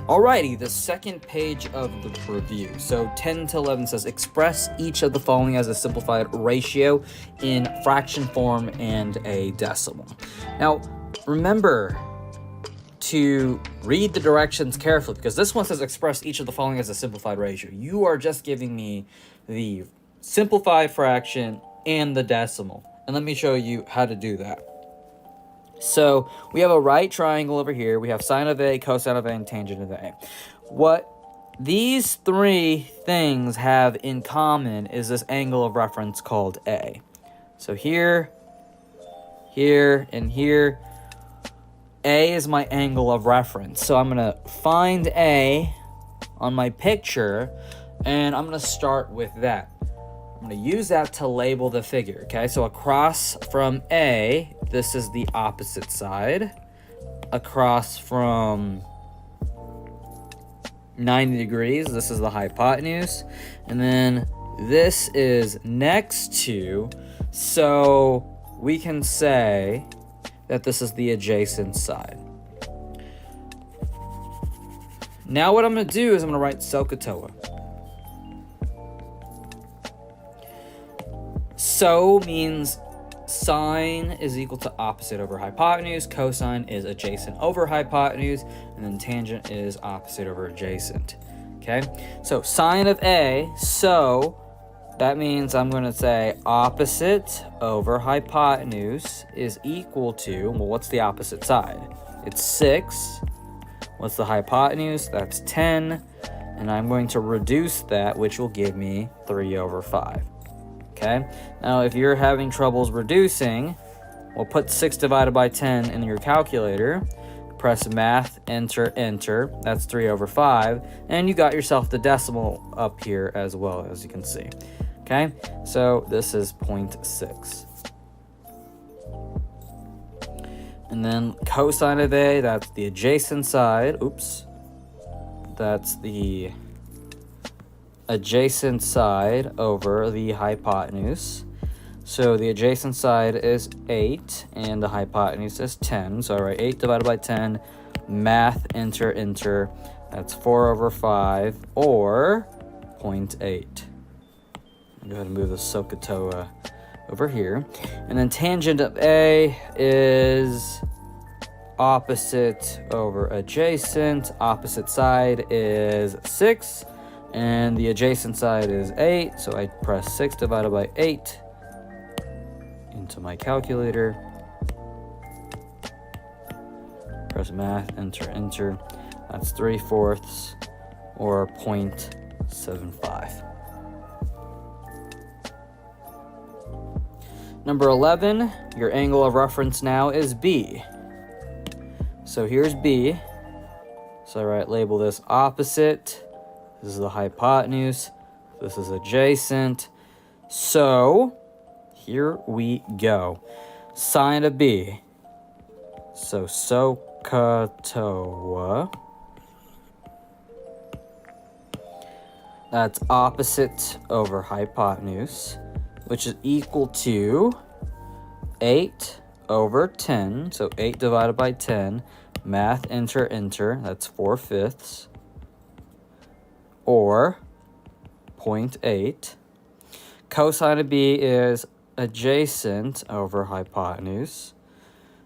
Alrighty, the second page of the review. So 10 to 11 says, express each of the following as a simplified ratio in fraction form and a decimal. Now, remember to read the directions carefully, because this one says express each of the following as a simplified ratio. You are just giving me the simplified fraction and the decimal. And let me show you how to do that. So we have a right triangle over here. We have sine of A, cosine of A, and tangent of A. What these three things have in common is this angle of reference called A. So here, here, and here, A is my angle of reference. So I'm going to find A on my picture, and I'm going to start with that. I'm going to use that to label the figure, okay? So across from A, this is the opposite side. Across from 90 degrees, this is the hypotenuse. And then this is next to, so we can say that this is the adjacent side. Now what I'm going to do is I'm going to write SOHCAHTOA. So means sine is equal to opposite over hypotenuse, cosine is adjacent over hypotenuse, and then tangent is opposite over adjacent. Okay, so sine of A, so that means I'm going to say opposite over hypotenuse is equal to, well, what's the opposite side? It's 6. What's the hypotenuse? That's 10. And I'm going to reduce that, which will give me 3 over 5. Okay, now if you're having troubles reducing, we'll put 6 divided by 10 in your calculator, press math, enter, enter, that's 3 over 5, and you got yourself the decimal up here as well, as you can see. Okay, so this is 0.6. And then cosine of A, that's the adjacent side, that's the adjacent side over the hypotenuse. So the adjacent side is 8 and the hypotenuse is 10. So I write 8 divided by 10, math, enter, enter. That's 4 over 5 or 0.8. Go ahead and move the SOHCAHTOA over here. And then tangent of A is opposite over adjacent. Opposite side is 6. And the adjacent side is 8, so I press 6 divided by 8 into my calculator. Press math, enter, enter. That's 3/4 or 0.75. Number 11, your angle of reference now is B. So here's B. So I label this opposite. This is the hypotenuse. This is adjacent. So here we go. Sine of B. So SOHCAHTOA. That's opposite over hypotenuse, which is equal to 8 over 10. So 8 divided by 10. Math, enter, enter. That's 4/5. Or 0.8. Cosine of B is adjacent over hypotenuse.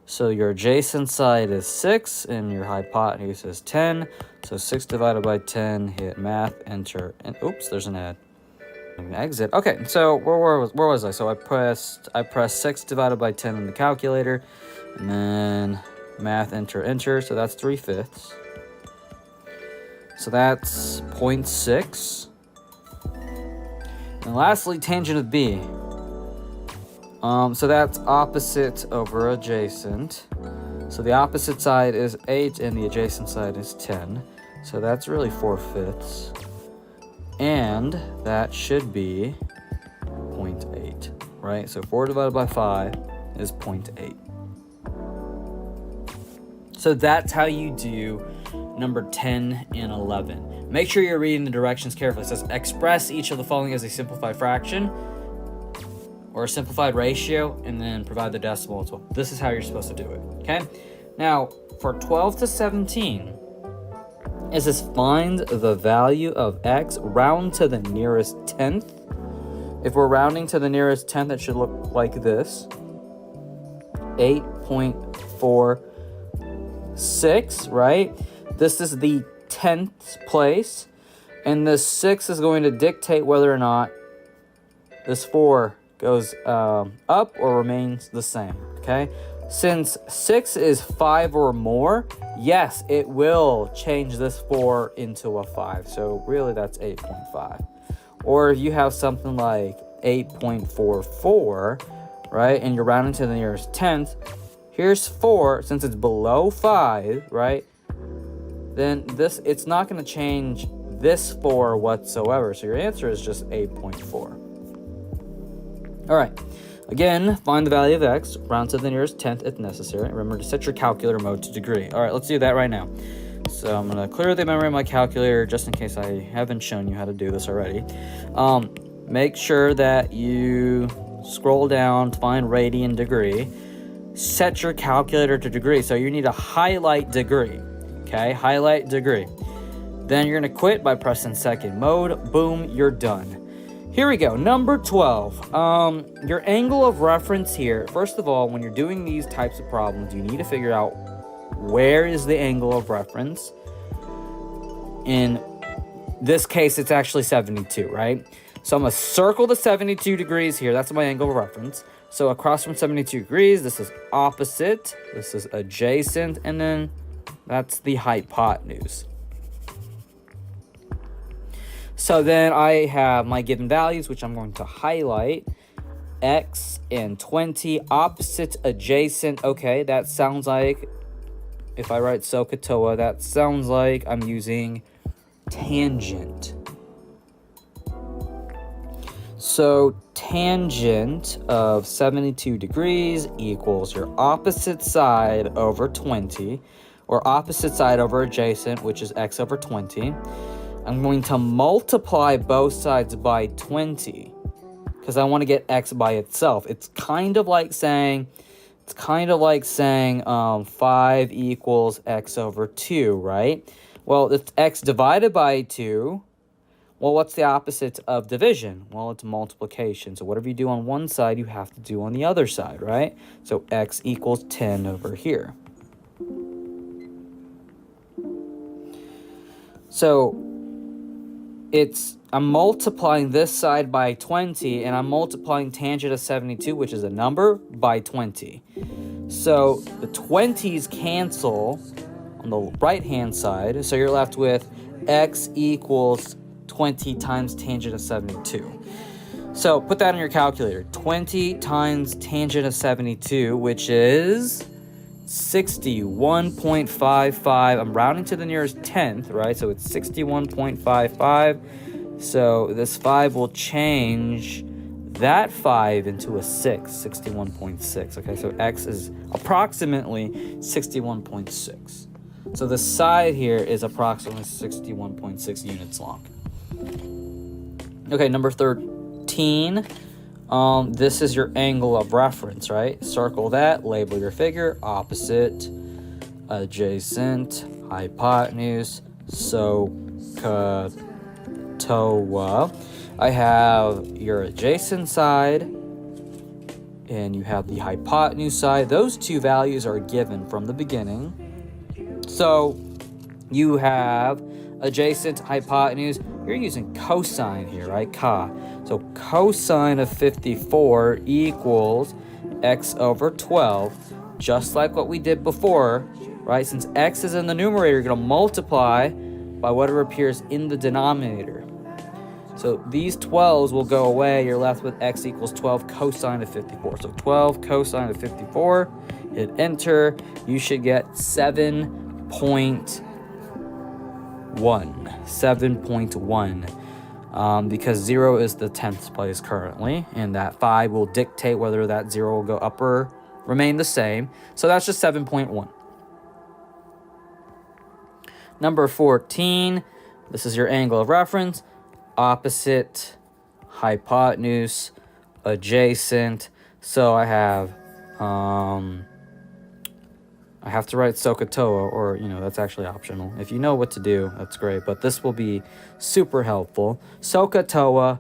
So your adjacent side is 6 and your hypotenuse is 10. So 6 divided by 10, hit math, enter, and oops, there's an exit. Okay, so where was I? So I pressed 6 divided by 10 in the calculator, and then math, enter, enter. So that's 3/5. So that's 0.6. And lastly, tangent of B. So that's opposite over adjacent. So the opposite side is 8 and the adjacent side is 10. So that's really 4/5. And that should be 0.8, right? So 4 divided by 5 is 0.8. So that's how you do number 10 and 11. Make sure you're reading the directions carefully. It says express each of the following as a simplified fraction or a simplified ratio, and then provide the decimal as well. This is how you're supposed to do it, okay? Now, for 12 to 17, It says find the value of x, round to the nearest tenth. If we're rounding to the nearest tenth, it should look like this. 8.46, right? This is the 10th place. And this 6 is going to dictate whether or not this 4 goes up or remains the same, okay? Since 6 is 5 or more, yes, it will change this 4 into a 5. So really that's 8.5. Or if you have something like 8.44, right, and you're rounding to the nearest tenth, here's 4, since it's below 5, right, then it's not going to change this 4 whatsoever. So your answer is just 8.4. All right. Again, find the value of x, round to the nearest tenth if necessary. Remember to set your calculator mode to degree. All right, let's do that right now. So I'm going to clear the memory of my calculator just in case I haven't shown you how to do this already. Make sure that you scroll down to find radian degree. Set your calculator to degree. So you need to highlight degree. Okay, highlight degree. Then you're going to quit by pressing second mode. Boom, you're done. Here we go, number 12. Your angle of reference here. First of all, when you're doing these types of problems, you need to figure out where is the angle of reference. In this case, it's actually 72, right? So I'm going to circle the 72 degrees here. That's my angle of reference. So across from 72 degrees, this is opposite, this is adjacent, and then that's the hypotenuse. So then I have my given values, which I'm going to highlight. X and 20, opposite, adjacent. Okay, that sounds like, if I write SOHCAHTOA, that sounds like I'm using tangent. So tangent of 72 degrees equals your opposite side over 20, or opposite side over adjacent, which is x over 20. I'm going to multiply both sides by 20 because I want to get x by itself. It's kind of like saying 5 equals x over 2, right? Well, it's x divided by 2. Well, what's the opposite of division? Well, it's multiplication. So whatever you do on one side, you have to do on the other side, right? So x equals 10 over here. So I'm multiplying this side by 20, and I'm multiplying tangent of 72, which is a number, by 20. So the 20s cancel on the right-hand side, so you're left with x equals 20 times tangent of 72. So put that in your calculator. 20 times tangent of 72, which is 61.55. I'm rounding to the nearest tenth, right? So it's 61.55. So this 5 will change that 5 into a 6, 61.6. Okay, so x is approximately 61.6. So the side here is approximately 61.6 units long. Okay, number 13. This is your angle of reference, right? Circle that, label your figure, opposite, adjacent, hypotenuse, SOHCAHTOA. I have your adjacent side, and you have the hypotenuse side. Those two values are given from the beginning. So you have adjacent, hypotenuse. You're using cosine here, right? So cosine of 54 equals x over 12, just like what we did before, right? Since x is in the numerator, you're going to multiply by whatever appears in the denominator. So these 12s will go away. You're left with x equals 12 cosine of 54. So 12 cosine of 54, hit enter. You should get 7.1. 7.1. Because 0 is the 10th place currently, and that 5 will dictate whether that 0 will go up or remain the same. So that's just 7.1. Number 14, this is your angle of reference, opposite, hypotenuse, adjacent. So I have I have to write SOHCAHTOA, or, that's actually optional. If you know what to do, that's great, but this will be super helpful. SOHCAHTOA,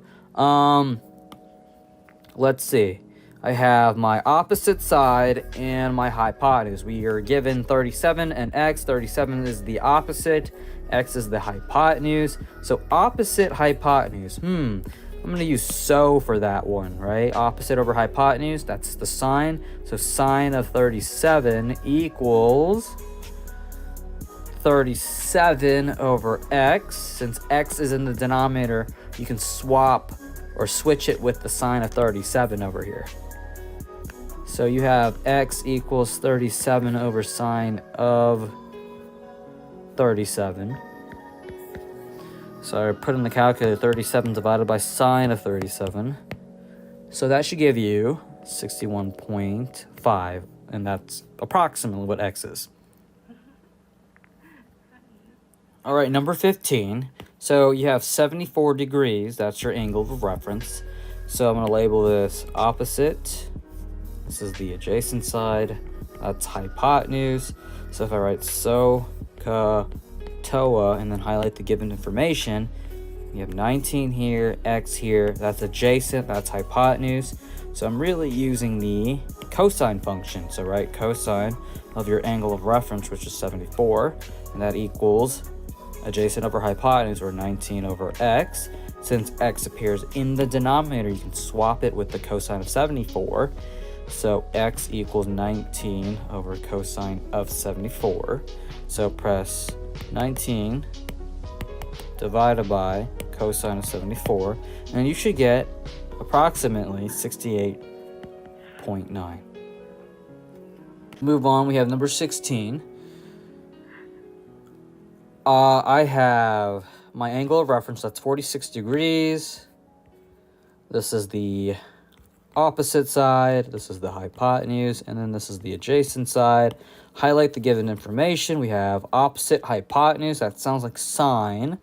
let's see. I have my opposite side and my hypotenuse. We are given 37 and x. 37 is the opposite, x is the hypotenuse. So opposite hypotenuse, I'm going to use SO for that one, right? Opposite over hypotenuse, that's the sine. So sine of 37 equals 37 over x. Since x is in the denominator, you can swap or switch it with the sine of 37 over here. So you have x equals 37 over sine of 37. So I put in the calculator 37 divided by sine of 37. So that should give you 61.5, and that's approximately what x is. All right, number 15. So you have 74 degrees. That's your angle of reference. So I'm going to label this opposite. This is the adjacent side. That's hypotenuse. So if I write SOHCAHTOA and then highlight the given information, you have 19 here, x here. That's adjacent. That's hypotenuse. So I'm really using the cosine function. So write cosine of your angle of reference, which is 74, and that equals adjacent over hypotenuse, or 19 over x. Since x appears in the denominator, you can swap it with the cosine of 74. So x equals 19 over cosine of 74. So press 19 divided by cosine of 74, and you should get approximately 68.9. Move on, we have number 16. I have my angle of reference, that's 46 degrees. This is the opposite side, this is the hypotenuse, and then this is the adjacent side. Highlight the given information. We have opposite hypotenuse, that sounds like sine.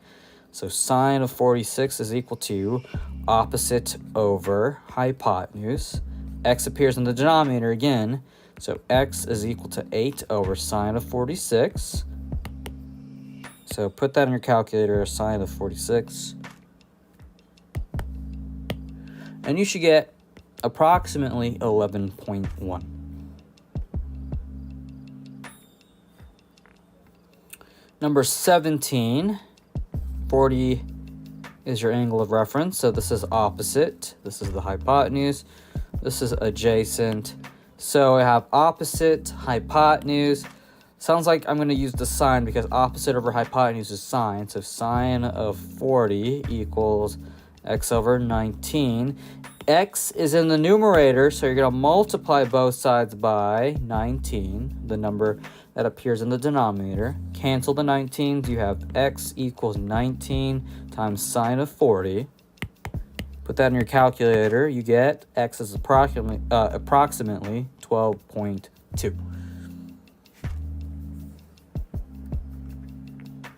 So sine of 46 is equal to opposite over hypotenuse. X appears in the denominator again, so x is equal to 8 over sine of 46. So put that in your calculator, sine of 46. And you should get approximately 11.1. Number 17, 40 is your angle of reference. So this is opposite. This is the hypotenuse. This is adjacent. So I have opposite, hypotenuse. Sounds like I'm going to use the sine because opposite over hypotenuse is sine. So sine of 40 equals x over 19. X is in the numerator, so you're going to multiply both sides by 19, the number that appears in the denominator. Cancel the 19s. You have x equals 19 times sine of 40. Put that in your calculator. You get x is approximately 12.2.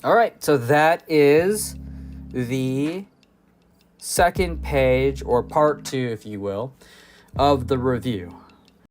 All right, so that is the second page, or part 2, if you will, of the review.